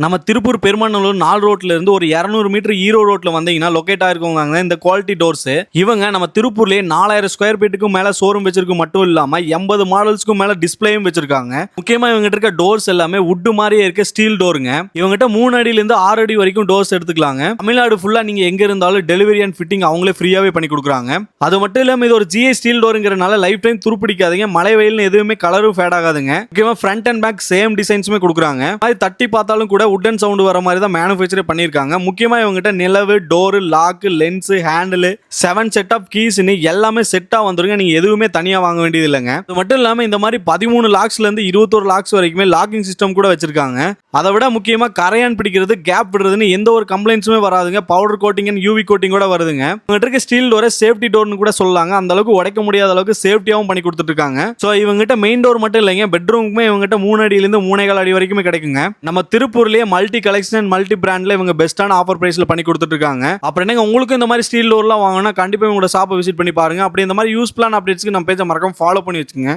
நம்ம திருப்பூர் பெருமாநல்லூர் 4 ரோட்ல இருந்து ஒரு 200 மீட்டர் ஈரோடு ரோட்ல வந்தீங்கன்னா லொக்கேட் ஆயிருக்கவங்க இந்த குவாலிட்டி டோர்ஸ். இவங்க நம்ம திருப்பூர்லயே 4000 ஸ்கொயர் ஃபீட்டுக்கும் மேல ஷோரூம் வச்சிருக்க மட்டும் இல்லாம 80 மாடல்ஸ்க்கும் மேல டிஸ்பிளேயும் வச்சிருக்காங்க. முக்கியமா இவங்க இருக்க டோர்ஸ் எல்லாமே வுட் மாதிரியே இருக்க ஸ்டீல் டோருங்க. இவங்ககிட்ட 3 அடியில இருந்து 6 அடி வரைக்கும் டோர்ஸ் எடுத்துக்கலாங்க. தமிழ்நாடு ஃபுல்லா நீங்க எங்க இருந்தாலும் டெலிவரி அண்ட் ஃபிட்டிங் அவங்களே ஃப்ரீயாவே பண்ணி கொடுக்குறாங்க. அது மட்டும் இல்லாம இது ஒரு ஜிஐ ஸ்டீல் டோருங்கிறனால லைஃப் டைம் துருப்பிடிக்காதீங்க. மழை வெயில்னு எதுவுமே கலரும் ஃபேட் ஆகாதுங்க. முக்கியமா ஃப்ரண்ட் அண்ட் பேக் சேம் டிசைன்ஸுமே கொடுக்குறாங்க. அது தட்டி பார்த்தாலும் கூட வுட்டன் சவுண்ட் வர மாதிரி தான் மேனுஃபேக்சர் பண்ணிருக்காங்க. முக்கியமா இவங்ககிட்ட நிலவு, door, lock, lens, handle, 7 set of கீஸ்னு எல்லாமே செட்டா வந்துருங்க. நீங்க எதுவுமே தனியா வாங்க வேண்டியது இல்லைங்க. அது மட்டும் இல்லாம இந்த மாதிரி 13 லாக்ஸ்ல இருந்து 21 லாக்ஸ் வரைக்குமே லாக்கிங் சிஸ்டம் கூட வச்சிருக்காங்க. அதை விட முக்கியமா கரையான் பிடிக்கிறது, கேப் விடுறதுன்னு எந்த ஒரு கம்ப்ளைண்ட்ஸுமே வராதுங்க. Powder coating and UV coating கூட வருதுங்க. இவங்க இருக்க ஸ்டீல் டோரை சேஃப்டி டோர்னு கூட சொல்லலாங்க. அந்த அளவுக்கு உடைக்க முடியாத அளவுக்கு சேஃப்டியாவும் பண்ணி கொடுத்துட்டு இருக்காங்க. சோ இவங்ககிட்ட மெயின் டோர் மட்டும் இல்லைங்க, பெட்ரூமுக்குமே இவங்ககிட்ட 3 அடியில இருந்து 3.25 அடி வரைக்குமே கிடைக்குங்க. நம்ம திருப்பூர்லயே மல்டி கலெக்ஷன் மல்டி பிராண்ட்ல இவங்க பெஸ்டான ஆஃபர் பிரைஸ்ல பண்ணி கொடுத்துட்டு இருக்காங்க. அப்புறம் என்னங்க, உங்களுக்கு இந்த மாதிரி ஸ்டீல் டோர்லாம் வாங்கினா கண்டிப்பா உங்களோட ஷாப்பை விசிட் பண்ணி பாருங்க. அப்படி இந்த மாதிரி யூஸ்ஃபுல்லான அப்டேட்ஸ்க்கு நம்ம பேஜை மறக்காம ஃபாலோ பண்ணி வச்சுக்கோங்க.